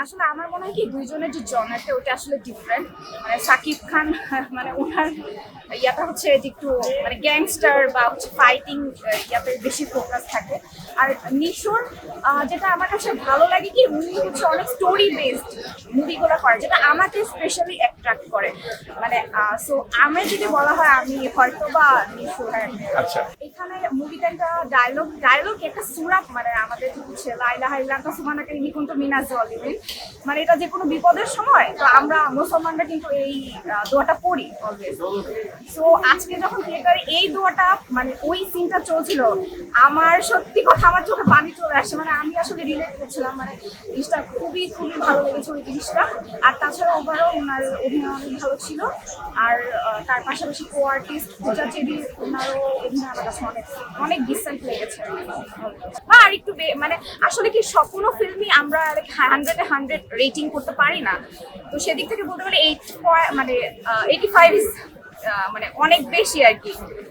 আসলে আমার মনে হয় কি দুইজনের যে জনারটা ওটা আসলে ডিফারেন্ট। মানে সাকিব খান মানে ওনার ইয়াটা হচ্ছে যে একটু মানে গ্যাংস্টার বা হচ্ছে ফাইটিং ইয়াতে বেশি ফোকাস থাকে। আর নিশোর যেটা আমার কাছে ভালো লাগে কি উনি হচ্ছে অনেক স্টোরি বেসড মুভিগুলো করে, যেটা আমাকে স্পেশালি অ্যাট্রাক্ট করে। মানে সো আমি যদি বলা হয় আমি হয়তো বা নিশো। আচ্ছা। এখানে মুভিতে একটা ডায়লগ একটা সুরাত, মানে আমাদের হচ্ছে লা ইলাহা ইল্লাল্লাহ সুবহানাকা ইন্নী কুনতু মিনাজ জালিমিন, মানে এটা যে কোনো বিপদের সময় তো আমরা মুসলমানরা কিন্তু এই দোয়াটা পড়ি অলওয়েজ। সো আজকে যখন থিয়েটারে এই দোয়াটা মানে ওই সিনটা চলছিল, আমার সত্যি কথা আমার চোখে পানি চলে আসে। মানে আমি আসলে রিলেট করছিলাম, মানে জিনিসটা খুবই খুবই ভালো লেগেছে ওই জিনিসটা। আর তাছাড়া ওভারঅল ওনার অভিনয় অনেক ভালো ছিল। আর তার পাশাপাশি কো আর্টিস্ট পূজা চেরি, ওনারও অভিনয় আমার কাছে অনেক অনেক ডিসেন্ট লেগেছে। আর একটু মানে আসলে কি কোনো ফিল্মই আমরা 100-এ 100 রেটিং করতে পারি না। তো সেদিক থেকে বলতে গেলে 8 মানে 85 মানে অনেক বেশি আর কি।